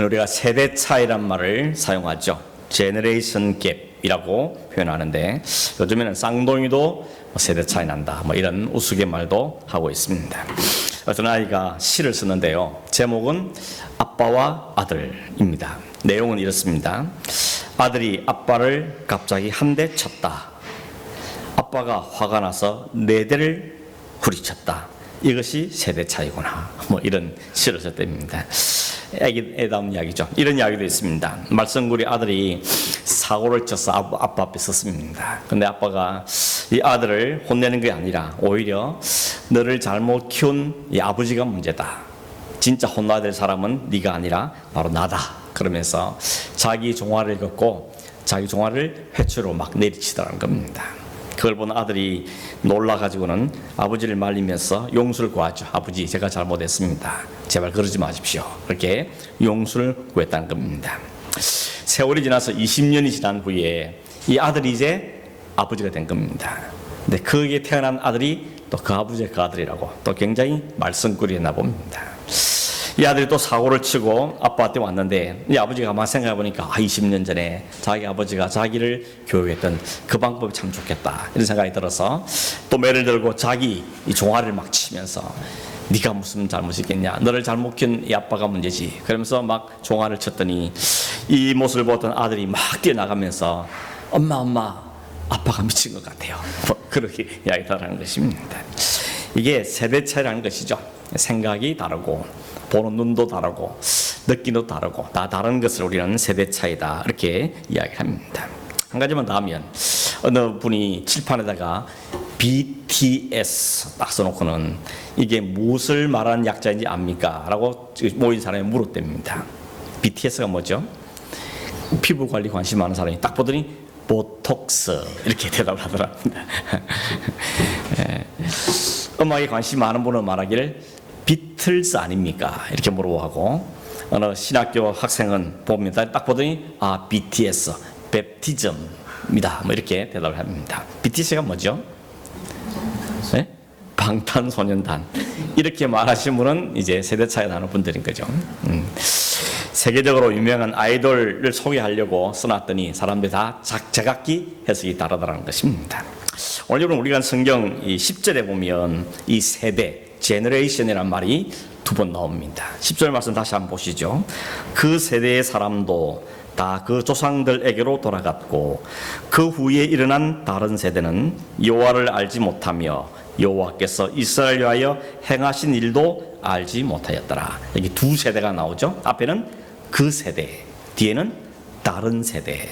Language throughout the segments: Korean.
우리가 세대 차이란 말을 사용하죠. 제너레이션 갭이라고 표현하는데, 요즘에는 쌍둥이도 세대 차이 난다, 이런 우스갯말도 하고 있습니다. 어떤 아이가 시를 쓰는데요, 제목은 아빠와 아들입니다. 내용은 이렇습니다. 아들이 아빠를 갑자기 한 대 쳤다. 아빠가 화가 나서 4대를 후리쳤다. 이것이 세대 차이구나. 이런 시를 썼답니다. 애다운 이야기죠. 이런 이야기도 있습니다. 말썽꾸리 아들이 사고를 쳐서 아빠 앞에 섰습니다. 근데 아빠가 이 아들을 혼내는 게 아니라 오히려 너를 잘못 키운 이 아버지가 문제다. 진짜 혼나야 될 사람은 네가 아니라 바로 나다. 그러면서 자기 종아리를 걷고 자기 종아리를 회초로 막 내리치더라는 겁니다. 그걸 본 아들이 놀라가지고는 아버지를 말리면서 용서를 구하죠. 아버지, 제가 잘못했습니다. 제발 그러지 마십시오. 그렇게 용서를 구했다는 겁니다. 세월이 지나서 20년이 지난 후에 이 아들이 이제 아버지가 된 겁니다. 근데 거기에 태어난 아들이 또 그 아버지의 그 아들이라고 또 굉장히 말썽꾸리였나 봅니다. 이 아들이 또 사고를 치고 아빠한테 왔는데, 이 아버지가 가만 생각해 보니까 20년 전에 자기 아버지가 자기를 교육했던 그 방법이 참 좋겠다, 이런 생각이 들어서 또 매를 들고 자기 이 종아리를 막 치면서 네가 무슨 잘못이 있겠냐, 너를 잘못 키운 이 아빠가 문제지, 그러면서 막 종아리를 쳤더니 이 모습을 보던 아들이 막 뛰어나가면서 엄마 아빠가 미친 것 같아요, 그렇게 이야기하라는 것입니다. 이게 세대 차이라는 것이죠. 생각이 다르고 보는 눈도 다르고 느낌도 다르고 다 다른 것을 우리는 세대 차이다, 이렇게 이야기합니다. 한 가지만 더 하면, 어느 분이 칠판에다가 BTS 딱 써놓고는 이게 무엇을 말하는 약자인지 압니까? 라고 모인 사람이 물었답니다. BTS가 뭐죠? 피부 관리 관심 많은 사람이 딱 보더니 보톡스, 이렇게 대답을 하더랍니다. 음악에 관심 많은 분은 말하기를 비틀스 아닙니까? 이렇게 물어보고, 어느 신학교 학생은 봅니다. 딱 보더니 BTS, 베프티즘입니다, 이렇게 대답을 합니다. BTS가 뭐죠? 네? 방탄소년단. 이렇게 말하신 분은 이제 세대 차이 나는 분들인 거죠. 세계적으로 유명한 아이돌을 소개하려고 써놨더니 사람들이 다 제각기 해석이 다르다는 것입니다. 오늘 우리가 성경 이 10절에 보면 이 세대, 제너레이션이라는 말이 2번 나옵니다. 10절 말씀 다시 한번 보시죠. 그 세대의 사람도 다 그 조상들에게로 돌아갔고 그 후에 일어난 다른 세대는 여호와를 알지 못하며 여호와께서 이스라엘을 위하여 행하신 일도 알지 못하였더라. 여기 2세대가 나오죠. 앞에는 그 세대, 뒤에는 다른 세대,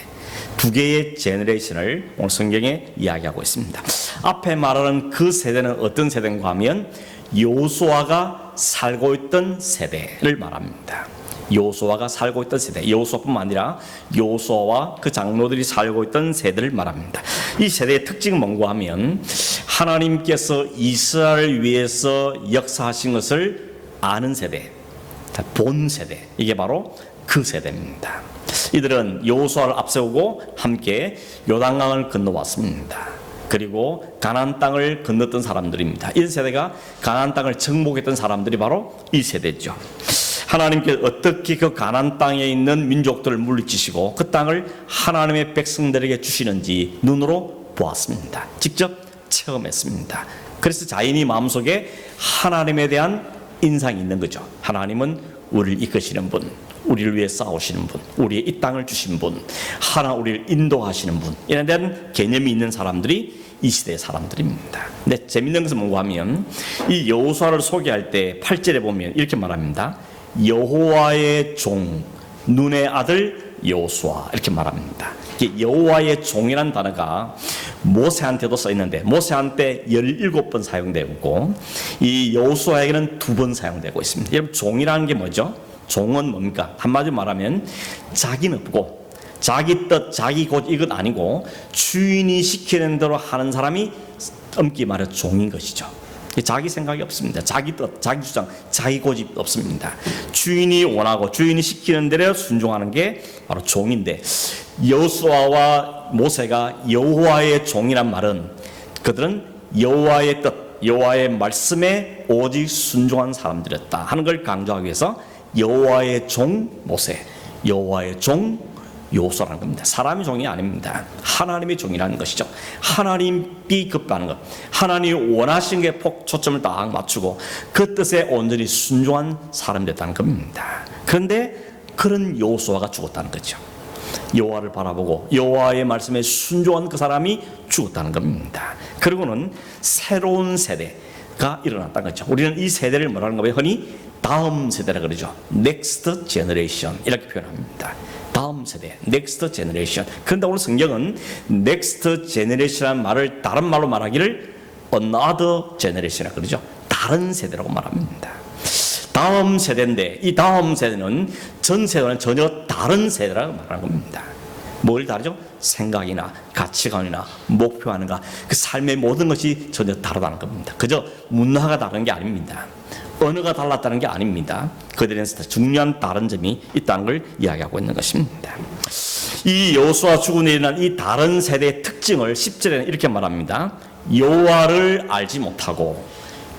2개의 제너레이션을 오늘 성경에 이야기하고 있습니다. 앞에 말하는 그 세대는 어떤 세대인가 하면 여호수아가 살고 있던 세대를 말합니다. 여호수아가 살고 있던 세대, 여호수아뿐만 아니라 여호수아와 그 장로들이 살고 있던 세대를 말합니다. 이 세대의 특징은 뭔가 하면 하나님께서 이스라엘을 위해서 역사하신 것을 아는 세대, 본 세대, 이게 바로 그 세대입니다. 이들은 여호수아를 앞세우고 함께 요단강을 건너왔습니다. 그리고 가나안 땅을 건넜던 사람들입니다. 이 세대가 가나안 땅을 정복했던 사람들이 바로 이 세대죠. 하나님께서 어떻게 그 가나안 땅에 있는 민족들을 물리치시고 그 땅을 하나님의 백성들에게 주시는지 눈으로 보았습니다. 직접 체험했습니다. 그래서 자인이 마음속에 하나님에 대한 인상이 있는 거죠. 하나님은 우리를 이끄시는 분, 우리를 위해 싸우시는 분, 우리의 이 땅을 주신 분, 하나 우리를 인도하시는 분, 이에 대한 개념이 있는 사람들이 이 시대의 사람들입니다. 근데 재밌는 것은 뭔가 하면 이 여호수아를 소개할 때 8절에 보면 이렇게 말합니다. 여호와의 종, 눈의 아들 여호수아, 이렇게 말합니다. 여호와의 종이라는 단어가 모세한테도 써 있는데 모세한테 17번 사용되고 이 여호수아에게는 2번 사용되고 있습니다. 여러분, 종이라는 게 뭐죠? 종은 뭡니까? 한마디로 말하면 자기는 없고 자기 뜻, 자기 고집, 이건 아니고 주인이 시키는 대로 하는 사람이 엄기 말해 종인 것이죠. 자기 생각이 없습니다. 자기 뜻, 자기 주장, 자기 고집 없습니다. 주인이 원하고 주인이 시키는 대로 순종하는 게 바로 종인데, 여호수아와 모세가 여호와의 종이란 말은 그들은 여호와의 뜻, 여호와의 말씀에 오직 순종한 사람들이었다 하는 걸 강조하기 위해서 여호와의 종 모세, 여호와의 종 요소라는 겁니다. 사람의 종이 아닙니다. 하나님의 종이라는 것이죠. 하나님이 급하는 것, 하나님이 원하시는 게 초점을 딱 맞추고 그 뜻에 온전히 순종한 사람이 됐다는 겁니다. 그런데 그런 요수아가 죽었다는 거죠. 여호와를 바라보고 여호와의 말씀에 순종한 그 사람이 죽었다는 겁니다. 그리고는 새로운 세대가 일어났다는 거죠. 우리는 이 세대를 뭐라는 거예요? 흔히 다음 세대라 그러죠. Next generation 이렇게 표현합니다. 다음 세대, Next generation. 그런데 오늘 성경은 Next generation이라는 말을 다른 말로 말하기를 Another generation이라고 그러죠. 다른 세대라고 말합니다. 다음 세대인데 이 다음 세대는 전 세대와는 전혀 다른 세대라고 말하는 겁니다. 뭘 다르죠? 생각이나 가치관이나 목표하는가 그 삶의 모든 것이 전혀 다르다는 겁니다. 그저 문화가 다른 게 아닙니다. 언어가 달랐다는 게 아닙니다. 그들은 중요한 다른 점이 있다는 걸 이야기하고 있는 것입니다. 이 여호수아 죽은 일에 일어난 이 다른 세대의 특징을 10절에는 이렇게 말합니다. 여호와를 알지 못하고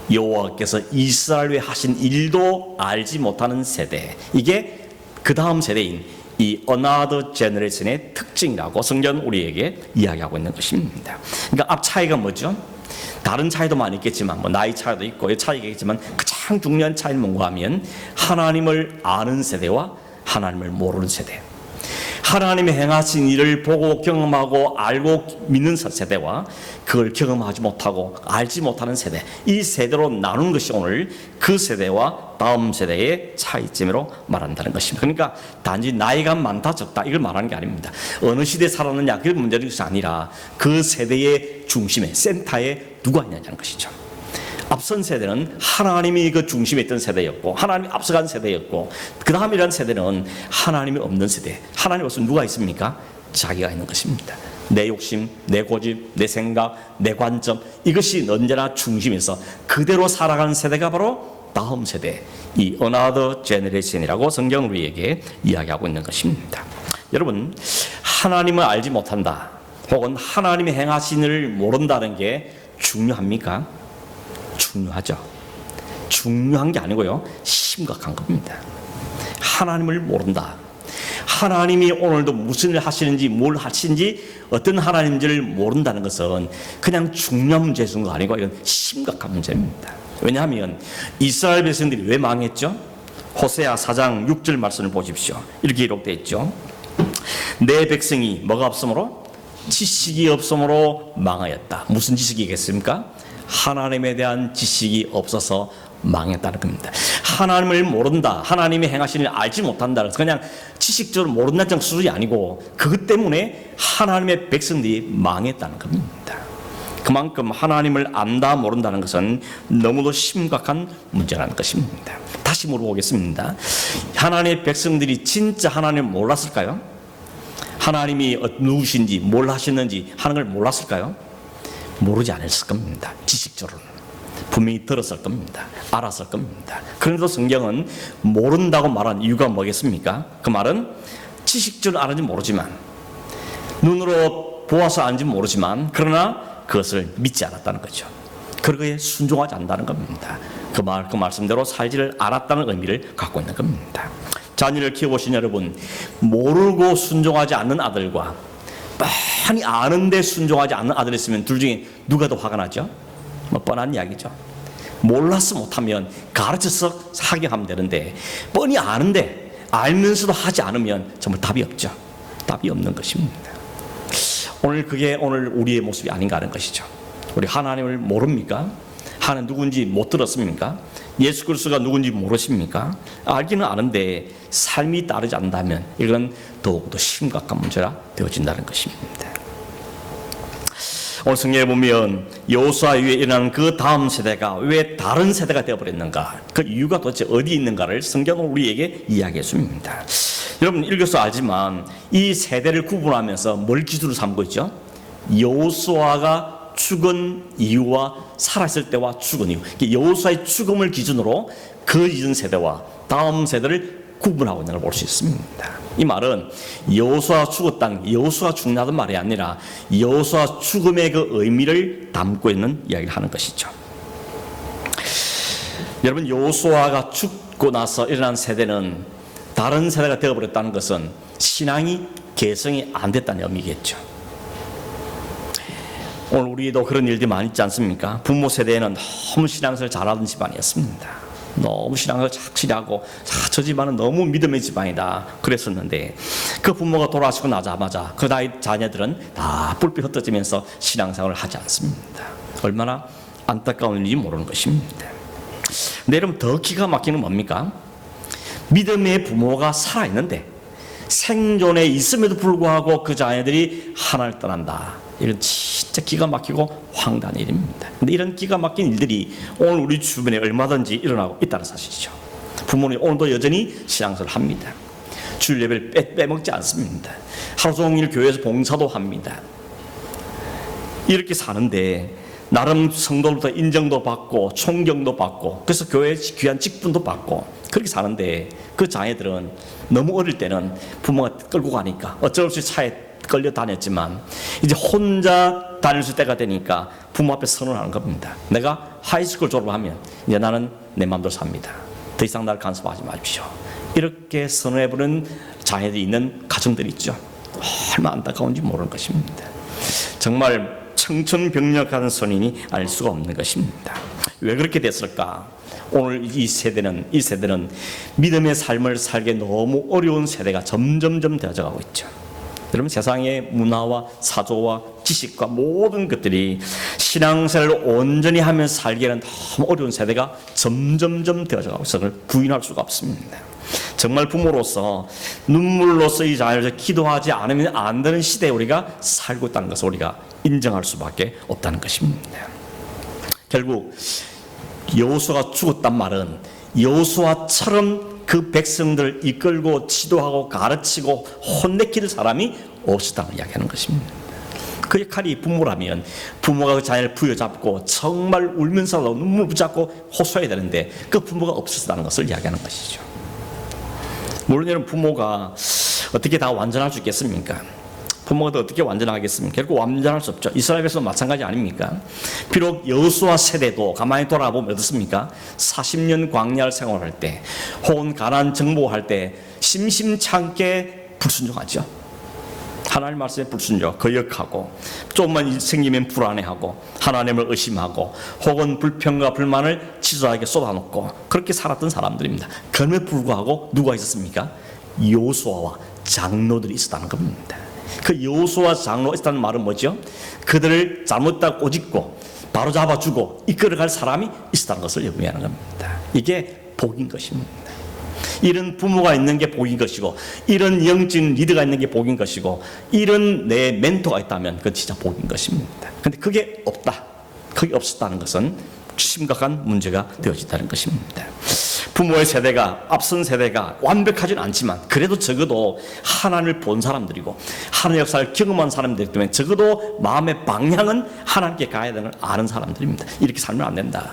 여호와께서 이스라엘에 하신 일도 알지 못하는 세대, 이게 그 다음 세대인 이 Another Generation의 특징이라고 성경은 우리에게 이야기하고 있는 것입니다. 그러니까 앞 차이가 뭐죠? 다른 차이도 많이 있겠지만 뭐 나이 차이도 있고 차이가 있겠지만 가장 중요한 차이는 뭔가 하면 하나님을 아는 세대와 하나님을 모르는 세대, 하나님이 행하신 일을 보고 경험하고 알고 믿는 세대와 그걸 경험하지 못하고 알지 못하는 세대, 이 세대로 나눈 것이 오늘 그 세대와 다음 세대의 차이점으로 말한다는 것입니다. 그러니까 단지 나이가 많다 적다 이걸 말하는 게 아닙니다. 어느 시대에 살았느냐 그게 문제는 것이 아니라 그 세대의 중심에 센터에 누가 있느냐는 것이죠. 앞선 세대는 하나님이 그 중심에 있던 세대였고 하나님이 앞서간 세대였고 그 다음이라는 세대는 하나님이 없는 세대. 하나님 없으면 누가 있습니까? 자기가 있는 것입니다. 내 욕심, 내 고집, 내 생각, 내 관점, 이것이 언제나 중심에서 그대로 살아가는 세대가 바로 다음 세대, 이 Another Generation이라고 성경은 우리에게 이야기하고 있는 것입니다. 여러분, 하나님을 알지 못한다 혹은 하나님이 행하신 일을 모른다는 게 중요합니까? 중요하죠. 중요한 게 아니고요, 심각한 겁니다. 하나님을 모른다, 하나님이 오늘도 무슨 일을 하시는지 뭘 하시는지 어떤 하나님인지를 모른다는 것은 그냥 중요한 문제인 거 아니고 이건 심각한 문제입니다. 왜냐하면 이스라엘 백성들이 왜 망했죠? 호세아 4장 6절 말씀을 보십시오. 이렇게 기록되어 있죠. 내 백성이 뭐가 없으므로? 지식이 없으므로 망하였다. 무슨 지식이겠습니까? 하나님에 대한 지식이 없어서 망했다는 겁니다. 하나님을 모른다, 하나님이 행하시는 일을 알지 못한다, 그래서 그냥 지식적으로 모른다는 수준이 아니고 그것 때문에 하나님의 백성들이 망했다는 겁니다. 그만큼 하나님을 안다 모른다는 것은 너무도 심각한 문제라는 것입니다. 다시 물어보겠습니다. 하나님의 백성들이 진짜 하나님을 몰랐을까요? 하나님이 누구신지 뭘 하시는지 하는 걸 몰랐을까요? 모르지 않았을 겁니다. 지식적으로는 분명히 들었을 겁니다. 알았을 겁니다. 그런데도 성경은 모른다고 말한 이유가 뭐겠습니까? 그 말은 지식적으로 아는지 모르지만, 눈으로 보아서 아는지 모르지만, 그러나 그것을 믿지 않았다는 거죠. 그거에 순종하지 않는다는 겁니다. 그 말씀대로 살지를 않았다는 의미를 갖고 있는 겁니다. 자녀를 키워보신 여러분, 모르고 순종하지 않는 아들과 많이 아는데 순종하지 않는 아들이 있으면 둘 중에 누가 더 화가 나죠? 뭐 뻔한 이야기죠. 몰라서 못하면 가르쳐서 하게 하면 되는데, 뻔히 아는데 알면서도 하지 않으면 정말 답이 없죠. 답이 없는 것입니다. 오늘 그게 오늘 우리의 모습이 아닌가 하는 것이죠. 우리 하나님을 모릅니까? 하나님 누군지 못 들었습니까? 예수 그리스도가 누군지 모르십니까? 알기는 아는데 삶이 따르지 않는다면 이건 더욱더 심각한 문제가 되어진다는 것입니다. 오늘 성경에 보면 여호수아 이후에 일어나는 그 다음 세대가 왜 다른 세대가 되어버렸는가, 그 이유가 도대체 어디 있는가를 성경은 우리에게 이야기해 줍니다. 여러분 읽어서 알지만 이 세대를 구분하면서 뭘 기준으로 삼고 있죠? 여호수아가 죽은 이유와 살아있을 때와 죽은 이유, 여호수아의 죽음을 기준으로 그 이전 세대와 다음 세대를 구분하고 있는 걸 볼 수 있습니다. 이 말은 여호수아 죽었다는, 여호수아 죽나든 말이 아니라 여호수아 죽음의 그 의미를 담고 있는 이야기를 하는 것이죠. 여러분, 여호수아가 죽고 나서 일어난 세대는 다른 세대가 되어버렸다는 것은 신앙이 개성이 안 됐다는 의미겠죠. 오늘 우리도 그런 일들이 많이 있지 않습니까? 부모 세대에는 너무 신앙생활 잘하던 집안이었습니다. 너무 신앙을 착실히 하고, 저 집안은 너무 믿음의 집안이다 그랬었는데, 그 부모가 돌아가시고 나자마자 그 나이 자녀들은 다 뿔뿔이 흩어지면서 신앙생활을 하지 않습니다. 얼마나 안타까운 일인지 모르는 것입니다. 근데 여러분, 더 기가 막히는 뭡니까? 믿음의 부모가 살아있는데 생존에 있음에도 불구하고 그 자녀들이 하나님을 떠난다. 이건 진짜 기가 막히고 황당한 일입니다. 근데 이런 기가 막힌 일들이 오늘 우리 주변에 얼마든지 일어나고 있다는 사실이죠. 부모님 오늘도 여전히 신앙생활을 합니다. 주일 예배를 빼먹지 않습니다. 하루 종일 교회에서 봉사도 합니다. 이렇게 사는데 나름 성도로부터 인정도 받고 존경도 받고, 그래서 교회에 귀한 직분도 받고 그렇게 사는데, 그 자녀들은 너무 어릴 때는 부모가 끌고 가니까 어쩔 수 없이 차에 끌려 다녔지만 이제 혼자 다닐 수 때가 되니까 부모 앞에 선언하는 겁니다. 내가 하이스쿨 졸업하면 이제 나는 내 마음대로 삽니다. 더 이상 나를 간섭하지 마십시오. 이렇게 선언해버린 자녀들이 있는 가정들이 있죠. 얼마나 안타까운지 모르는 것입니다. 정말 청천벽력한 선인이 알 수가 없는 것입니다. 왜 그렇게 됐을까? 오늘 이 세대는 믿음의 삶을 살기 너무 어려운 세대가 점점점 되어져 가고 있죠. 여러분, 세상의 문화와 사조와 지식과 모든 것들이 신앙생활을 온전히 하면서 살기에는 너무 어려운 세대가 점점점 되어져 가고 있어서 그걸 부인할 수가 없습니다. 정말 부모로서 눈물로서 이 자녀를 기도하지 않으면 안 되는 시대에 우리가 살고 있다는 것을 우리가 인정할 수밖에 없다는 것입니다. 결국 여호수아가 죽었단 말은 여호수아처럼 그 백성들을 이끌고 지도하고 가르치고 혼내킬 사람이 없었다고 이야기하는 것입니다. 그 역할이 부모라면 부모가 그 자녀를 부여잡고 정말 울면서도 눈물 붙잡고 호소해야 되는데 그 부모가 없었다는 것을 이야기하는 것이죠. 물론 여러분, 부모가 어떻게 다 완전할 수 있겠습니까? 부모가 어떻게 완전하겠습니까? 결국 완전할 수 없죠. 이스라엘에서도 마찬가지 아닙니까? 비록 여호수아 세대도 가만히 돌아보면 어떻습니까? 40년 광야를 생활할 때 혹은 가나안 정복할 때 심심찮게 불순종하죠. 하나님 말씀에 불순종, 거역하고, 조금만 생기면 불안해하고 하나님을 의심하고 혹은 불평과 불만을 지도자에게 쏟아놓고 그렇게 살았던 사람들입니다. 그럼에도 불구하고 누가 있었습니까? 여호수아와 장로들이 있었다는 겁니다. 그 여호수아 장로가 있었다는 말은 뭐죠? 그들을 잘못다 꼬집고 바로 잡아주고 이끌어갈 사람이 있었다는 것을 의미하는 겁니다. 이게 복인 것입니다. 이런 부모가 있는 게 복인 것이고, 이런 영적인 리더가 있는 게 복인 것이고, 이런 내 멘토가 있다면 그건 진짜 복인 것입니다. 그런데 그게 없다, 그게 없었다는 것은 심각한 문제가 되어진다는 것입니다. 부모의 세대가, 앞선 세대가 완벽하지는 않지만 그래도 적어도 하나님을 본 사람들이고 하나님의 역사를 경험한 사람들이기 때문에 적어도 마음의 방향은 하나님께 가야 되는 걸 아는 사람들입니다. 이렇게 살면 안 된다,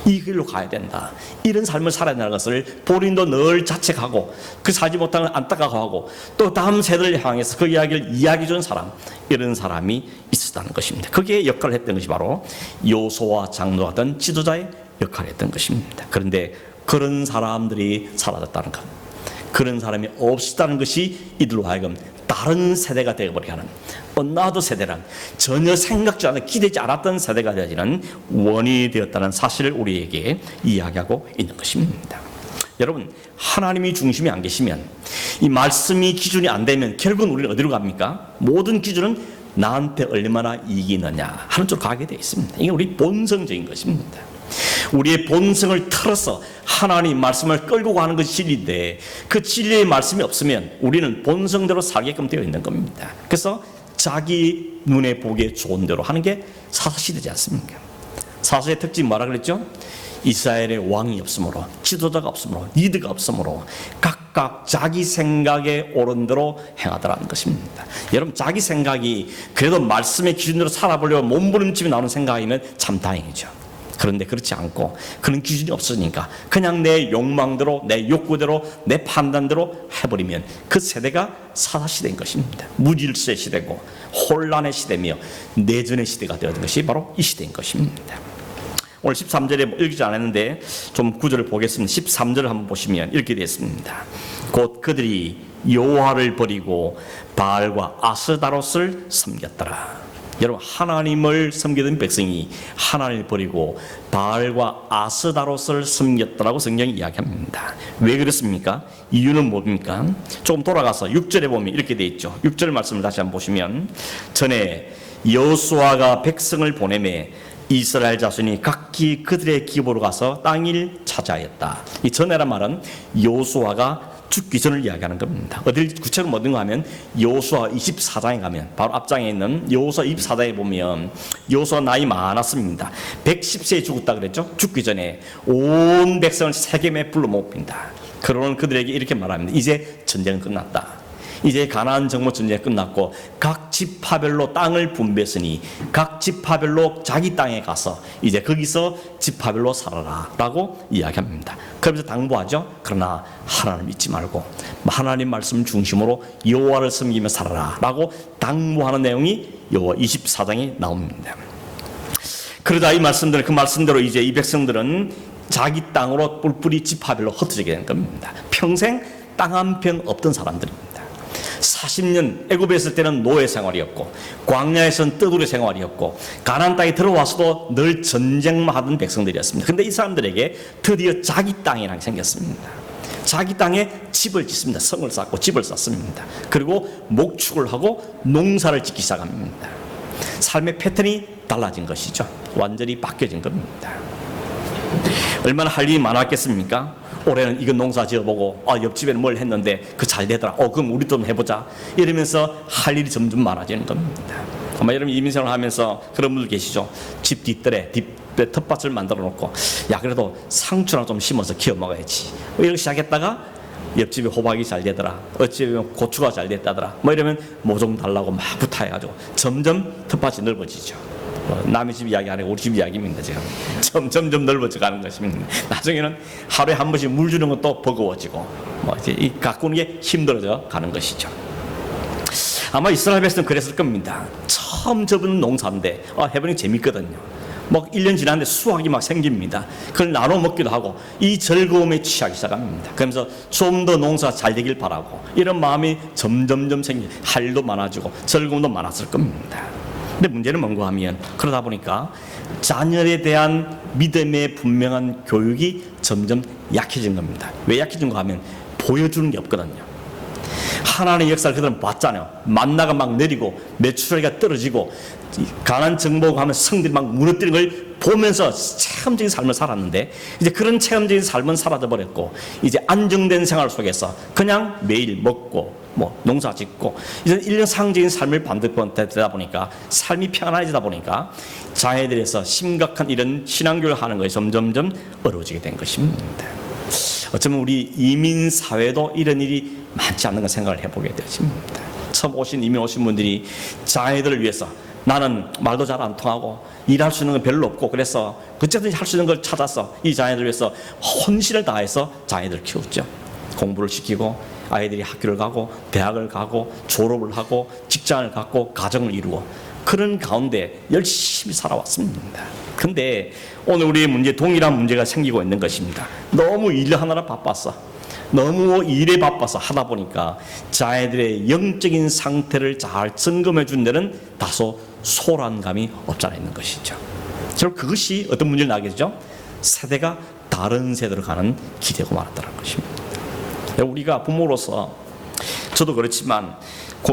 이 길로 가야 된다, 이런 삶을 살아야 된다는 것을 본인도 늘 자책하고 그 살지 못하는 걸 안타까워하고 또 다음 세대를 향해서 그 이야기를 이야기해 주는 사람, 이런 사람이 있었다는 것입니다. 그게 역할을 했던 것이 바로 여호수아 장로 같은 지도자의 역할을 했던 것입니다. 그런데 그런 사람들이 사라졌다는 것, 그런 사람이 없었다는 것이 이들로 하여금 다른 세대가 되어버리게 하는, 어나더 세대란 전혀 생각지 않아 기대지 않았던 세대가 되어지는 원인이 되었다는 사실을 우리에게 이야기하고 있는 것입니다. 여러분, 하나님이 중심이 안 계시면, 이 말씀이 기준이 안 되면 결국은 우리는 어디로 갑니까? 모든 기준은 나한테 얼마나 이익이 있느냐 하는 쪽으로 가게 되어 있습니다. 이게 우리 본성적인 것입니다. 우리의 본성을 틀어서 하나님 말씀을 끌고 가는 것이 진리인데, 그 진리의 말씀이 없으면 우리는 본성대로 살게끔 되어 있는 겁니다. 그래서 자기 눈에 보기에 좋은 대로 하는 게 사사시대지 않습니까? 사사의 특징이 뭐라 그랬죠? 이스라엘의 왕이 없으므로, 지도자가 없으므로, 리더가 없으므로 각각 자기 생각에 옳은 대로 행하더라는 것입니다. 여러분, 자기 생각이 그래도 말씀의 기준으로 살아보려고 몸부림치며 나오는 생각이면 참 다행이죠. 그런데 그렇지 않고 그런 기준이 없으니까 그냥 내 욕망대로, 내 욕구대로, 내 판단대로 해버리면 그 세대가 사사시대인 것입니다. 무질서의 시대고 혼란의 시대며 내전의 시대가 되어진 것이 바로 이 시대인 것입니다. 오늘 13절에 읽지 않았는데 좀 구절을 보겠습니다. 13절을 한번 보시면 이렇게 되어 있습니다. 곧 그들이 여호와를 버리고 바알과 아스다롯을 섬겼더라. 여러분, 하나님을 섬기던 백성이 하나님을 버리고 바알과 아스다롯을 섬겼더라고 성경이 이야기합니다. 왜 그렇습니까? 이유는 뭡니까? 조금 돌아가서 6절에 보면 이렇게 되어 있죠. 6절 말씀을 다시 한번 보시면, 전에 여호수아가 백성을 보내매 이스라엘 자손이 각기 그들의 기업으로 가서 땅을 차지하였다. 이 전에란 말은 여호수아가 죽기 전을 이야기하는 겁니다. 어딜 구체적으로 뭐든가 하면 여호수아 24장에 가면, 바로 앞장에 있는 여호수아 24장에 보면 여호수아 나이 많았습니다. 110세에 죽었다 그랬죠. 죽기 전에 온 백성을 세겜에 불러 모읍니다. 그러는 그들에게 이렇게 말합니다. 이제 전쟁은 끝났다. 이제 가나안 정복 전쟁이 끝났고 각 지파별로 땅을 분배했으니 각 지파별로 자기 땅에 가서 이제 거기서 지파별로 살아라 라고 이야기합니다. 그러면서 당부하죠. 그러나 하나님 잊지 말고 하나님 말씀 중심으로 여호와를 섬기며 살아라 라고 당부하는 내용이 여호와 24장에 나옵니다. 그러다 이 말씀들, 그 말씀대로 이제 이 백성들은 자기 땅으로 뿔뿔이 지파별로 흩어지게 된 겁니다. 평생 땅 한 평 없던 사람들입니다. 40년 애굽에 있을 때는 노예 생활이었고 광야에서는 떠돌이 생활이었고 가나안 땅에 들어와서도 늘 전쟁만 하던 백성들이었습니다. 그런데 이 사람들에게 드디어 자기 땅이라는 게 생겼습니다. 자기 땅에 집을 짓습니다. 성을 쌓고 집을 쌓습니다. 그리고 목축을 하고 농사를 짓기 시작합니다. 삶의 패턴이 달라진 것이죠. 완전히 바뀌어진 겁니다. 얼마나 할 일이 많았겠습니까? 올해는 이거 농사 지어보고 옆집에는 뭘 했는데 그 잘 되더라. 그럼 우리도 좀 해보자. 이러면서 할 일이 점점 많아지는 겁니다. 아마 여러분 이민생활을 하면서 그런 분들 계시죠. 집 뒷뜰에 텃밭을 만들어 놓고 야 그래도 상추나 좀 심어서 키워 먹어야지. 이렇게 시작했다가 옆집에 호박이 잘 되더라. 어찌 보면 고추가 잘 됐다더라. 이러면 모종 달라고 막 부탁해가지고 점점 텃밭이 넓어지죠. 남의 집 이야기 아니고 우리 집 이야기입니다. 지금 점점 넓어져 가는 것입니다. 나중에는 하루에 한 번씩 물 주는 것도 버거워지고 이제 이 가꾸는 게 힘들어져 가는 것이죠. 아마 이스라엘 백성은 그랬을 겁니다. 처음 접은 농사인데 해보니 재밌거든요. 1년 지났는데 수확이 막 생깁니다. 그걸 나눠 먹기도 하고 이 즐거움에 취하기 시작합니다. 그러면서 좀 더 농사가 잘 되길 바라고 이런 마음이 점점점 생기고 할 일도 많아지고 즐거움도 많았을 겁니다. 근데 문제는 뭔가 하면 그러다 보니까 자녀에 대한 믿음의 분명한 교육이 점점 약해진 겁니다. 왜 약해진가 하면 보여주는 게 없거든요. 하나님의 역사를 그들은 봤잖아요. 만나가 막 내리고 매출하기가 떨어지고 가나안 정복하면 성들이 막 무너뜨리는 걸 보면서 체험적인 삶을 살았는데 이제 그런 체험적인 삶은 사라져 버렸고 이제 안정된 생활 속에서 그냥 매일 먹고 농사 짓고 이제 1년 상적인 삶을 반복되다 보니까 삶이 평안해지다 보니까 자녀들에서 심각한 이런 신앙교육을 하는 것이 점점점 어려워지게 된 것입니다. 어쩌면 우리 이민 사회도 이런 일이 많지 않는 걸 생각을 해보게 되십니다. 처음 이민 오신 분들이 자녀들을 위해서 나는 말도 잘 안 통하고 일할 수 있는 건 별로 없고 그래서 어쨌든 할 수 있는 걸 찾아서 이 자녀들을 위해서 혼신을 다해서 자녀들을 키웠죠. 공부를 시키고 아이들이 학교를 가고 대학을 가고 졸업을 하고 직장을 갖고 가정을 이루고 그런 가운데 열심히 살아왔습니다. 근데 오늘 우리의 문제 동일한 문제가 생기고 있는 것입니다. 너무 일하느라 바빴어. 너무 일에 바빠서 하다 보니까 자녀들의 영적인 상태를 잘 점검해 준 데는 다소 소란감이 없잖아 있는 것이죠. 결국 그것이 어떤 문제를 나게 되죠? 세대가 다른 세대로 가는 기대고 말았다는 것입니다. 우리가 부모로서 저도 그렇지만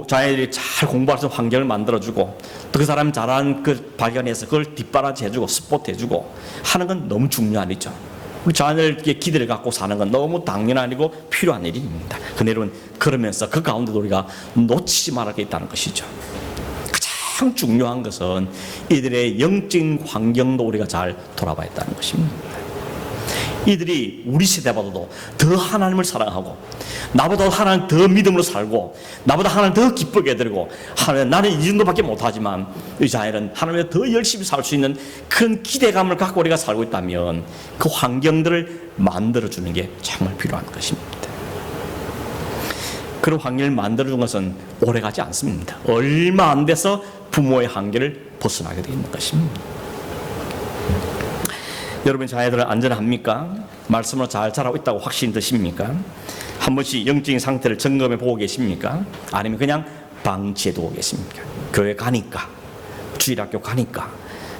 자녀들이 잘 공부할 수 있는 환경을 만들어주고 또 그 사람 잘하는 그 발견해서 그걸 뒷바라지 해주고 스포트 해주고 하는 건 너무 중요한 일이죠. 우리 자녀들에게 기대를 갖고 사는 건 너무 당연한 일이고 필요한 일입니다. 근데 여러분 그러면서 그 가운데도 우리가 놓치지 말아야 있다는 것이죠. 가장 중요한 것은 이들의 영적인 환경도 우리가 잘 돌아봐야 했다는 것입니다. 이들이 우리 세대보다도 더 하나님을 사랑하고 나보다 하나님 더 믿음으로 살고 나보다 하나님 더 기쁘게 해드리고 하나님 나는 이 정도밖에 못하지만 이 자녀는 하나님에 더 열심히 살 수 있는 그런 기대감을 갖고 우리가 살고 있다면 그 환경들을 만들어주는 게 정말 필요한 것입니다. 그런 환경을 만들어준 것은 오래가지 않습니다. 얼마 안 돼서 부모의 한계를 벗어나게 되어 있는 것입니다. 여러분 자녀들은 안전합니까? 말씀으로 잘 자라고 있다고 확신 드십니까? 한 번씩 영적인 상태를 점검해 보고 계십니까? 아니면 그냥 방치해 두고 계십니까? 교회 가니까, 주일학교 가니까,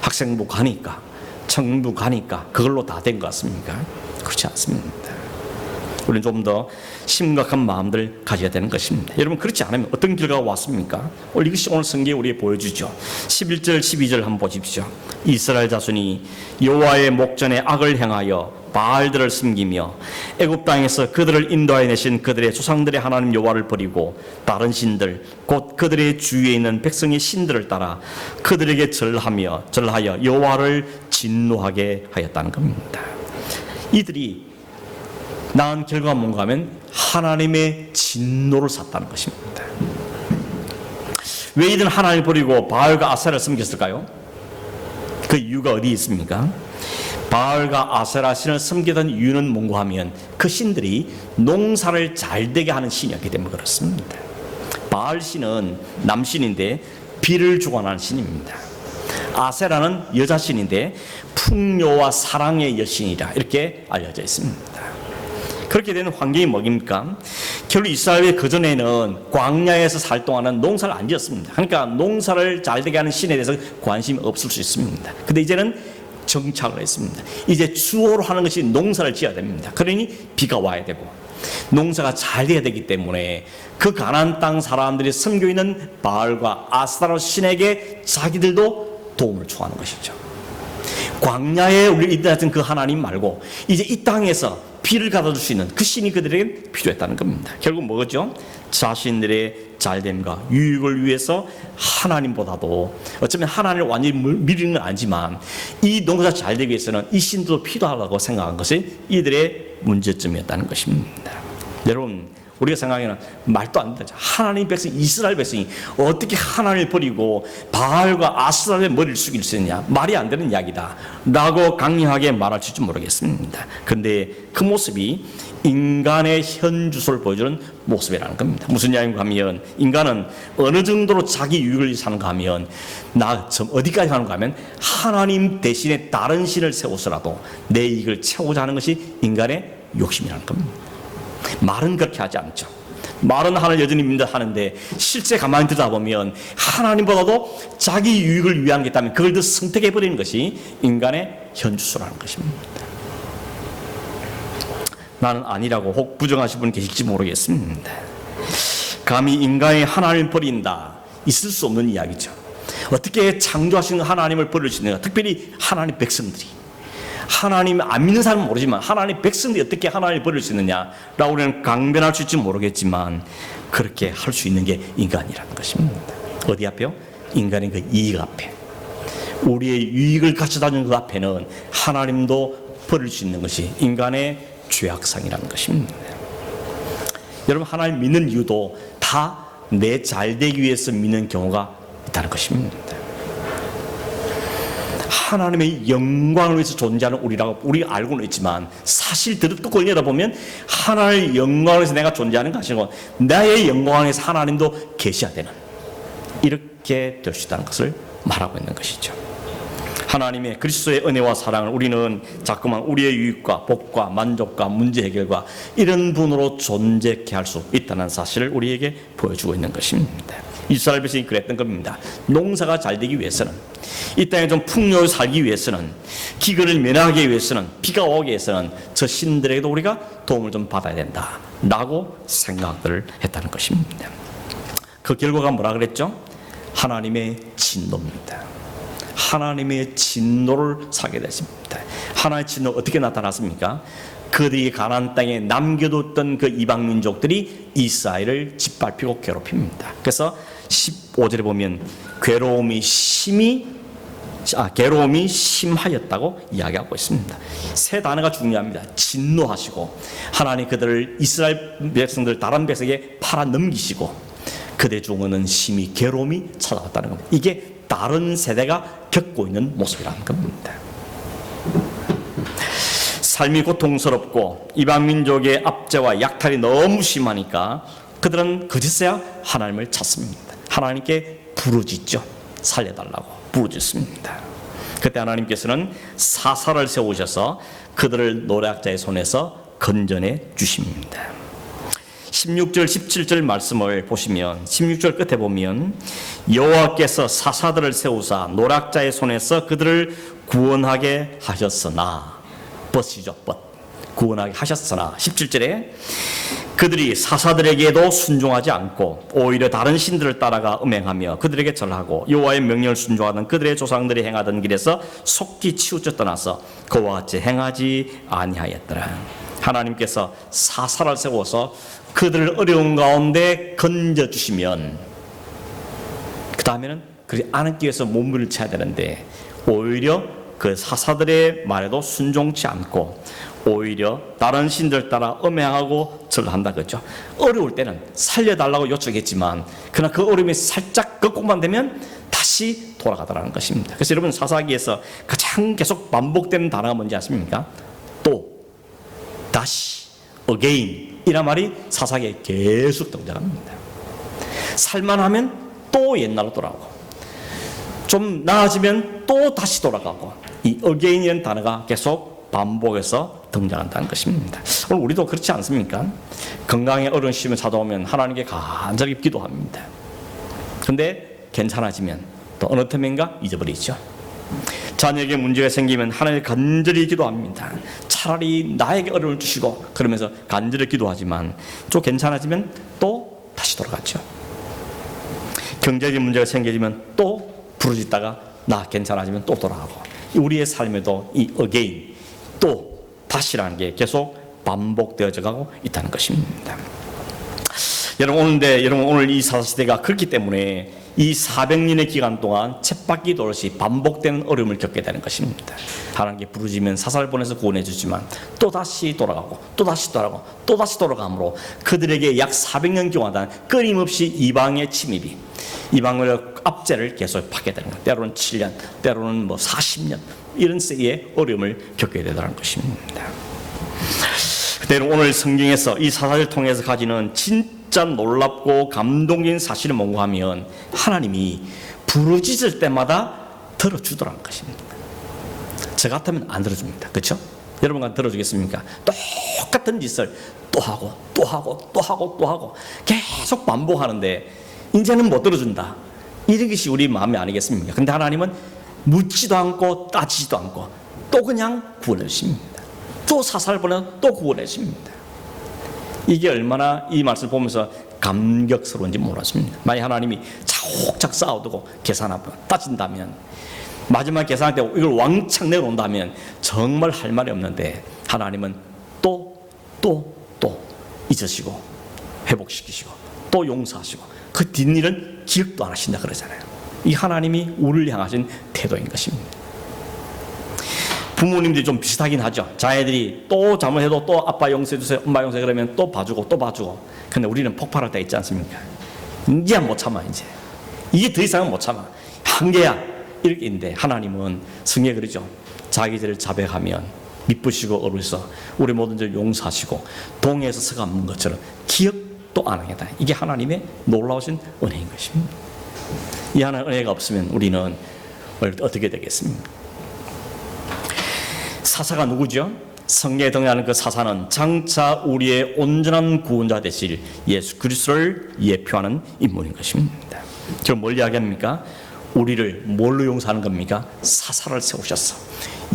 학생부 가니까, 청부 가니까 그걸로 다 된 것 같습니까? 그렇지 않습니다. 우리는 좀 더 심각한 마음들 가져야 되는 것입니다. 여러분 그렇지 않으면 어떤 결과가 왔습니까? 이것이 오늘 성경에 우리에게 보여주죠. 11절 12절 한번 보십시오. 이스라엘 자손이 여호와의 목전에 악을 행하여 바알들을 섬기며 애굽 땅에서 그들을 인도하여 내신 그들의 조상들의 하나님 여호와를 버리고 다른 신들 곧 그들의 주위에 있는 백성의 신들을 따라 그들에게 절하여 여호와를 진노하게 하였다는 겁니다. 이들이 낳은 결과가 뭔가 하면 하나님의 진노를 샀다는 것입니다. 왜 이들은 하나님을 버리고 바알과 아세라를 섬겼을까요? 그 이유가 어디에 있습니까? 바알과 아세라 신을 섬기던 이유는 뭔가 하면 그 신들이 농사를 잘 되게 하는 신이었기 때문에 그렇습니다. 바알 신은 남신인데 비를 주관하는 신입니다. 아세라는 여자 신인데 풍요와 사랑의 여신이라 이렇게 알려져 있습니다. 그렇게 되는 환경이 뭐입니까? 결국 이스라엘의 그전에는 광야에서 살 동안은 농사를 안 지었습니다. 그러니까 농사를 잘 되게 하는 신에 대해서 관심이 없을 수 있습니다. 근데 이제는 정착을 했습니다. 이제 주어로 하는 것이 농사를 지어야 됩니다. 그러니 비가 와야 되고 농사가 잘 돼야 되기 때문에 그 가나안 땅 사람들이 섬기고 있는 바알과 아스타로 신에게 자기들도 도움을 청하는 것이죠. 광야에 우리 이들 같은 그 하나님 말고 이제 이 땅에서 비를 가져줄 수 있는 그 신이 그들에게 필요했다는 겁니다. 결국 뭐죠? 자신들의 잘됨과 유익을 위해서 하나님보다도 어쩌면 하나님을 완전히 미루는 건 아니지만 이 농사 잘 되기 위해서는 이 신도 필요하다고 생각한 것이 이들의 문제점이었다는 것입니다. 여러분 우리가 생각하기에는 말도 안 되죠. 하나님 백성, 이스라엘 백성이 어떻게 하나님을 버리고 바알과 아스라엘의 머리를 숙일 수 있느냐, 말이 안 되는 이야기다 라고 강력하게 말할 수 있을지 모르겠습니다. 그런데 그 모습이 인간의 현주소를 보여주는 모습이라는 겁니다. 무슨 이야기인가 하면 인간은 어느 정도로 자기 유익을 위해 사는가 하면 나 어디까지 가는가 하면 하나님 대신에 다른 신을 세워서라도 내 이익을 채우고자 하는 것이 인간의 욕심이라는 겁니다. 말은 그렇게 하지 않죠. 말은 하나님을 여전히 믿는다는데 실제 가만히 들여다보면 하나님보다도 자기 유익을 위한 게 있다면 그걸 더 선택해버리는 것이 인간의 현주소라는 것입니다. 나는 아니라고 혹 부정하신 분 계실지 모르겠습니다. 감히 인간이 하나님을 버린다, 있을 수 없는 이야기죠. 어떻게 창조하시는 하나님을 버릴 수 있는가? 특별히 하나님 백성들이, 하나님 안 믿는 사람은 모르지만 하나님 백성들이 어떻게 하나님을 버릴 수 있느냐라고 우리는 강변할 수 있을지 모르겠지만 그렇게 할 수 있는 게 인간이라는 것입니다. 어디 앞에요? 인간의 그 이익 앞에, 우리의 유익을 가져다주는 그 앞에는 하나님도 버릴 수 있는 것이 인간의 죄악상이라는 것입니다. 여러분 하나님 믿는 이유도 다 내 잘되기 위해서 믿는 경우가 있다는 것입니다. 하나님의 영광을 위해서 존재하는 우리라고 우리가 알고는 있지만 사실 듣고 열어보면 하나님의 영광을 위해서 내가 존재하는 것이 아니고 나의 영광을 위해서 하나님도 계셔야 되는, 이렇게 될 수 있다는 것을 말하고 있는 것이죠. 하나님의 그리스도의 은혜와 사랑을 우리는 자꾸만 우리의 유익과 복과 만족과 문제 해결과 이런 분으로 존재케 할 수 있다는 사실을 우리에게 보여주고 있는 것입니다. 이스라엘 백성이 그랬던 겁니다. 농사가 잘 되기 위해서는, 이 땅에 좀 풍요를 살기 위해서는, 기근을 면하기 위해서는, 비가 오기 위해서는 저 신들에게도 우리가 도움을 좀 받아야 된다 라고 생각을 했다는 것입니다. 그 결과가 뭐라 그랬죠? 하나님의 진노입니다. 하나님의 진노를 사게 됐습니다. 하나님의 진노 어떻게 나타났습니까? 그들이 가나안 땅에 남겨뒀던 그 이방 민족들이 이스라엘을 짓밟히고 괴롭힙니다. 그래서 15절에 보면 괴로움이 심하였다고 이야기하고 있습니다. 세 단어가 중요합니다. 진노하시고, 하나님 그들을, 이스라엘 백성들 다른 백성에게 팔아 넘기시고, 그들 중에는 심히 괴로움이 찾아왔다는 겁니다. 이게 다른 세대가 겪고 있는 모습이라는 겁니다. 삶이 고통스럽고 이방 민족의 압제와 약탈이 너무 심하니까 그들은 그제서야 하나님을 찾습니다. 하나님께 부르짖죠. 살려달라고 부르짖습니다. 그때 하나님께서는 사사를 세우셔서 그들을 노략자의 손에서 건져내 주십니다. 16절 17절 말씀을 보시면 16절 끝에 보면 여호와께서 사사들을 세우사 노략자의 손에서 그들을 구원하게 하셨으나 벗이죠, 구원하게 하셨으나 17절에 그들이 사사들에게도 순종하지 않고 오히려 다른 신들을 따라가 음행하며 그들에게 절하고 여호와의 명령을 순종하던 그들의 조상들이 행하던 길에서 속히 치우쳐 떠나서 그와 같이 행하지 아니하였더라. 하나님께서 사사를 세워서 그들을 어려운 가운데 건져주시면 그 다음에는 그리 안기 위해서 몸부림을 쳐야 되는데 오히려 그 사사들의 말에도 순종치 않고 오히려 다른 신들 따라 음행하고 절한다 그죠. 어려울 때는 살려달라고 요청했지만 그러나 그 어려움이 살짝 꺾고만 되면 다시 돌아가더라는 것입니다. 그래서 여러분 사사기에서 가장 계속 반복되는 단어가 뭔지 아십니까? 또, 다시, again 이란 말이 사사기에 계속 등장합니다. 살만하면 또 옛날로 돌아오고 좀 나아지면 또 다시 돌아가고 이 again이라는 단어가 계속 반복해서 등장한다는 것입니다. 오늘 우리도 그렇지 않습니까? 건강에 어려우시면 찾아오면 하나님께 간절히 기도합니다. 그런데 괜찮아지면 또 어느 틈인가 잊어버리죠. 자녀에게 문제가 생기면 하나님께 간절히 기도합니다. 차라리 나에게 어려움을 주시고 그러면서 간절히 기도하지만 좀 괜찮아지면 또 다시 돌아가죠. 경제적인 문제가 생기면 또 부르짖다가 나 괜찮아지면 또 돌아가고 우리의 삶에도 이 again 또 다시라는 게 계속 반복되어져 가고 있다는 것입니다. 여러분 오늘 이 사사시대가 그렇기 때문에 이 400년의 기간 동안 쳇바퀴 돌듯이 반복되는 어려움을 겪게 되는 것입니다. 하나님께 부르짖으면 사사를 보내서 구원해 주지만 또다시 돌아가고 또다시 돌아가고 또다시 돌아가므로 그들에게 약 400년 동안 끊임없이 이방의 침입이 이방의 압제를 계속 받게 되는 것. 때로는 7년, 때로는 40년 이런 세의 어려움을 겪게 되더라는 것입니다. 그대로 오늘 성경에서 이 사사를 통해서 가지는 진짜 놀랍고 감동적인 사실을 뭔가 하면 하나님이 부르짖을 때마다 들어주더라는 것입니다. 저 같으면 안 들어줍니다. 그렇죠? 여러분과 들어주겠습니까? 똑같은 짓을 또 하고 또 하고 또 하고 또 하고 계속 반복하는데 이제는 못 들어준다. 이런 것이 우리 마음이 아니겠습니까? 근데 하나님은 묻지도 않고 따지지도 않고 또 그냥 구원해 주십니다. 또 사사를 보내서 또 구원해 주십니다. 이게 얼마나 이 말씀을 보면서 감격스러운지 몰랐습니다. 만약 하나님이 차곡차곡 쌓아두고 계산하고 따진다면 마지막 계산할 때 이걸 왕창 내놓는다면 정말 할 말이 없는데 하나님은 또 잊으시고 회복시키시고 또 용서하시고 그 뒷일은 기억도 안 하신다 그러잖아요. 이 하나님이 우리를 향하신 태도인 것입니다. 부모님들이 좀 비슷하긴 하죠. 자녀들이 또 잘못해도 또 아빠 용서해 주세요, 엄마 용서해 그러면 또 봐주고 또 봐주고. 근데 우리는 폭발할 때 있지 않습니까? 이제 못 참아 이제. 이게 더 이상은 못 참아. 한계야. 이렇게 있는데 하나님은 성경에 그러죠. 자기들을 자백하면 미쁘시고 어루서 우리 모든 죄를 용서하시고 동해에서 서가 문 것처럼 기억도 안 하겠다. 이게 하나님의 놀라우신 은혜인 것입니다. 이 하나님의 은혜가 없으면 우리는 어떻게 되겠습니까? 사사가 누구죠? 성경에 등장하는 그 사사는 장차 우리의 온전한 구원자 되실 예수 그리스도를 예표하는 인물인 것입니다. 지금 뭘 이야기합니까? 우리를 뭘로 용서하는 겁니까? 사사를 세우셨어.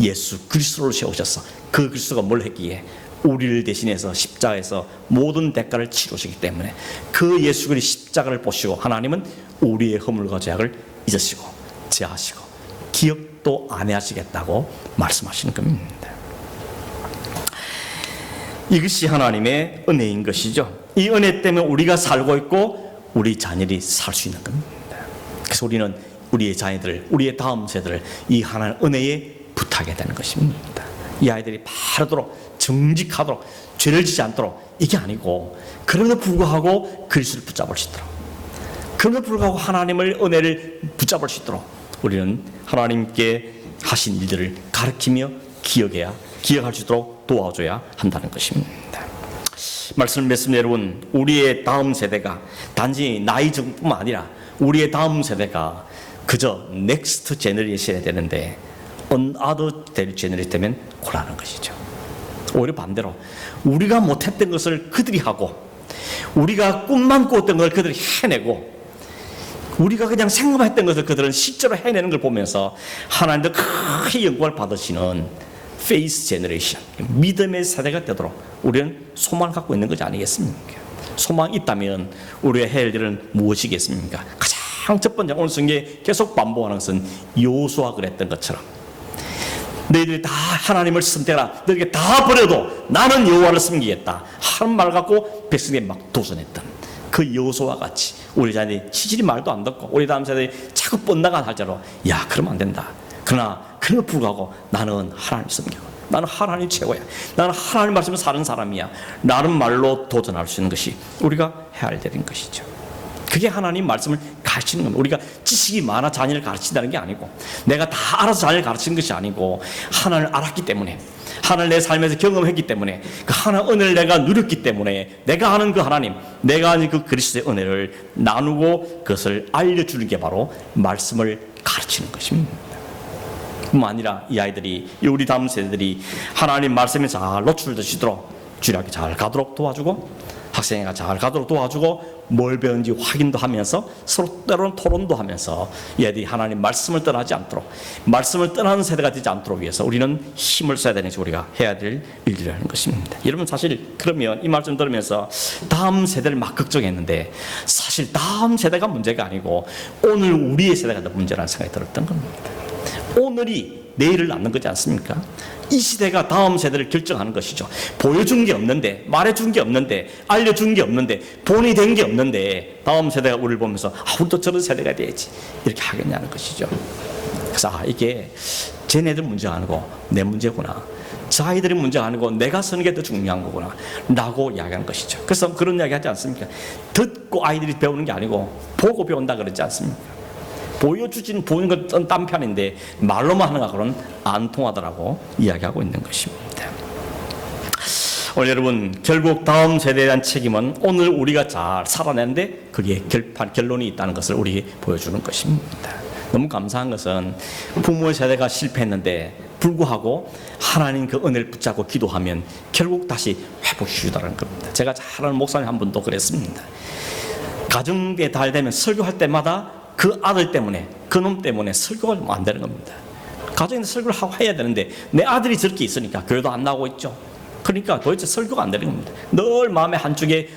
예수 그리스도를 세우셨어. 그 그리스도가 뭘 했기에? 우리를 대신해서 십자가에서 모든 대가를 치르시기 때문에 그 예수 그리스도의 십자가를 보시고 하나님은 우리의 허물과 죄악을 잊으시고 제하시고 기억도 안 하시겠다고 말씀하시는 겁니다. 이것이 하나님의 은혜인 것이죠. 이 은혜 때문에 우리가 살고 있고 우리 자녀들이 살 수 있는 겁니다. 그래서 우리는 우리의 자녀들을, 우리의 다음 세대를 이 하나님의 은혜에 부탁하게 되는 것입니다. 이 아이들이 바르도록 정직하도록 죄를 지지 않도록 이게 아니고 그럼에도 불구하고 그리스도를 붙잡을 수 있도록 그럼에도 불구하고 하나님의 은혜를 붙잡을 수 있도록 우리는 하나님께 하신 일들을 가르치며 기억할 수 있도록 도와줘야 한다는 것입니다. 말씀을 맺습니다. 여러분, 우리의 다음 세대가 단지 나이 정뿐만 아니라 우리의 다음 세대가 그저 넥스트 제너레이션이 되는데 unother generation 되면 곤란한 것이죠. 오히려 반대로 우리가 못했던 것을 그들이 하고 우리가 꿈만 꾸었던 걸 그들이 해내고 우리가 그냥 생각만 했던 것을 그들은 실제로 해내는 걸 보면서 하나님도 크게 영광을 받으시는 페이스 제너레이션, 믿음의 세대가 되도록 우리는 소망을 갖고 있는 것이 아니겠습니까? 소망이 있다면 우리가 해야 할 일은 무엇이겠습니까? 가장 첫 번째, 오늘 성경에 계속 반복하는 것은 여호수아가 그랬던 것처럼 너희들이 다 하나님을 선택하라, 너희에게 다 버려도 나는 여호와를 섬기겠다 하는 말 갖고 백성에게 막 도전했던 그 여호수아와 같이 우리 자녀들이 치질이 말도 안 듣고 우리 다음 세대들이 자꾸 뻗나간 할자로 야 그러면 안 된다. 그러나 그럼에도 불구하고 나는 하나님 섬겨, 나는 하나님 최고야, 나는 하나님 말씀을 사는 사람이야 라는 말로 도전할 수 있는 것이 우리가 해야 할 일인 것이죠. 그게 하나님 말씀을 가르치는 겁니다. 우리가 지식이 많아 자녀를 가르친다는 게 아니고 내가 다 알아서 자녀를 가르치는 것이 아니고 하나님을 알았기 때문에, 하나님을 내 삶에서 경험했기 때문에, 그 하나님 은혜를 내가 누렸기 때문에 내가 아는 그 하나님, 내가 아는 그 그리스도의 은혜를 나누고 그것을 알려주는 게 바로 말씀을 가르치는 것입니다. 뿐만 아니라 이 아이들이, 우리 다음 세대들이 하나님 말씀에 잘 노출되시도록 주일학교 잘 가도록 도와주고 학생회가 잘 가도록 도와주고 뭘 배운지 확인도 하면서 서로 때로는 토론도 하면서 얘들이 하나님 말씀을 떠나지 않도록, 말씀을 떠나는 세대가 되지 않도록 위해서 우리는 힘을 써야 되는 것이 우리가 해야 될 일이라는 것입니다. 여러분 사실 그러면 이 말씀 들으면서 다음 세대를 막 걱정했는데 사실 다음 세대가 문제가 아니고 오늘 우리의 세대가 더 문제라는 생각이 들었던 겁니다. 오늘이 내일을 낳는 거지 않습니까? 이 시대가 다음 세대를 결정하는 것이죠. 보여준 게 없는데, 말해준 게 없는데, 알려준 게 없는데, 본이 된 게 없는데 다음 세대가 우리를 보면서 우리도 저런 세대가 돼야지 이렇게 하겠냐는 것이죠. 그래서 이게 쟤네들 문제가 아니고 내 문제구나, 저 아이들이 문제가 아니고 내가 쓰는 게 더 중요한 거구나 라고 이야기하는 것이죠. 그래서 그런 이야기 하지 않습니까? 듣고 아이들이 배우는 게 아니고 보고 배운다 그러지 않습니까? 보여주진 보는 건 딴 편인데 말로만 하는 거는 안 통하더라고 이야기하고 있는 것입니다. 오늘 여러분 결국 다음 세대에 대한 책임은 오늘 우리가 잘 살아내는데 그게 결론이 있다는 것을 우리에게 보여주는 것입니다. 너무 감사한 것은 부모의 세대가 실패했는데 불구하고 하나님 그 은혜를 붙잡고 기도하면 결국 다시 회복시키더라는 겁니다. 제가 잘 아는 목사님 한 분도 그랬습니다. 가정에 달 되면 설교할 때마다 그 아들 때문에, 그 놈 때문에 설교가 안 되는 겁니다. 가정에서 설교를 하고 해야 되는데 내 아들이 저렇게 있으니까 교회도 안 나오고 있죠. 그러니까 도대체 설교가 안 되는 겁니다. 늘 마음의 한쪽에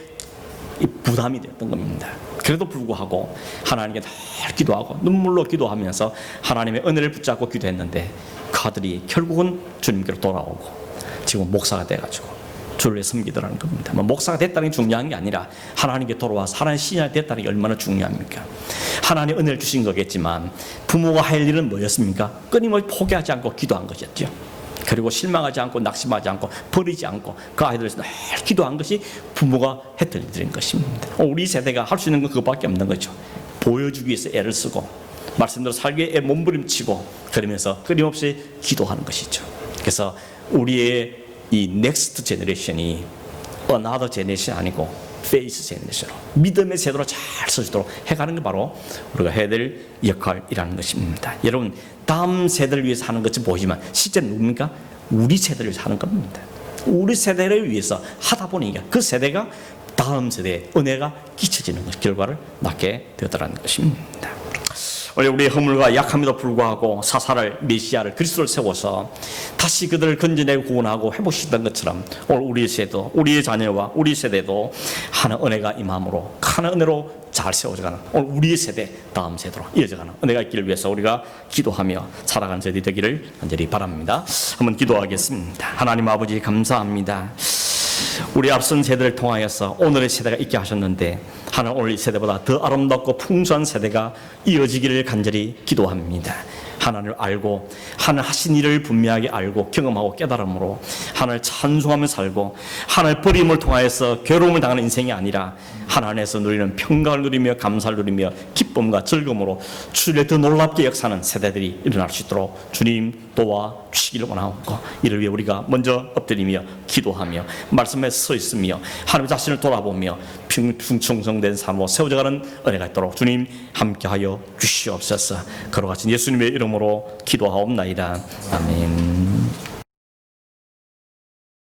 부담이 되었던 겁니다. 그래도 불구하고 하나님께 늘 기도하고 눈물로 기도하면서 하나님의 은혜를 붙잡고 기도했는데 그 아들이 결국은 주님께로 돌아오고 지금 목사가 돼가지고 주를 섬기더라는 겁니다. 목사가 됐다는 게 중요한 게 아니라 하나님께 돌아와서 하나님의 신앙이 됐다는 게 얼마나 중요합니까? 하나님 은혜를 주신 거겠지만 부모가 할 일은 뭐였습니까? 끊임없이 포기하지 않고 기도한 것이었죠. 그리고 실망하지 않고 낙심하지 않고 버리지 않고 그 아이들에서 늘 기도한 것이 부모가 했던 일들인 것입니다. 우리 세대가 할 수 있는 건 그거밖에 없는 거죠. 보여주기 위해서 애를 쓰고 말씀대로 살기 위해 몸부림치고 그러면서 끊임없이 기도하는 것이죠. 그래서 우리의 이 넥스트 제너레이션이 another 제너레이션 아니고 페이스 제너레이션으로 믿음의 세대로 잘 서지도록 해가는 게 바로 우리가 해야 될 역할이라는 것입니다. 여러분 다음 세대를 위해서 하는 것이 보이지만 실제 누굽니까? 우리 세대를 위해서 하는 겁니다. 우리 세대를 위해서 하다 보니까 그 세대가 다음 세대에 은혜가 끼쳐지는 것, 결과를 낳게 되었다는 것입니다. 원래 우리의 허물과 약함에도 불구하고 사사를, 메시아를, 그리스도를 세워서 다시 그들을 건져내고 구원하고 회복시키던 것처럼 오늘 우리의 세대도, 우리의 자녀와 우리 세대도 하나의 은혜가 임함으로 하나의 은혜로 잘 세워져가는 오늘 우리의 세대, 다음 세대로 이어져가는 은혜가 있기를 위해서 우리가 기도하며 살아가는 세대 되기를 간절히 바랍니다. 한번 기도하겠습니다. 하나님 아버지 감사합니다. 우리 앞선 세대를 통하여서 오늘의 세대가 있게 하셨는데 하나님 오늘 이 세대보다 더 아름답고 풍성한 세대가 이어지기를 간절히 기도합니다. 하나님을 알고 하나님 하신 일을 분명하게 알고 경험하고 깨달음으로 하나님을 찬송하며 살고 하나님의 버림을 통하여서 괴로움을 당하는 인생이 아니라 하나님에서 누리는 평강을 누리며 감사를 누리며 기쁨과 즐거움으로 주를 더 놀랍게 역사하는 세대들이 일어날 수 있도록 주님 도와주시기를 원하옵고 이를 위해 우리가 먼저 엎드리며 기도하며 말씀에 서 있으며 하나님 자신을 돌아보며 충성된 삶으로 세워져가는 은혜가 있도록 주님 함께하여 주시옵소서. 거룩하신 예수님의 이름으로 기도하옵나이다. 아멘.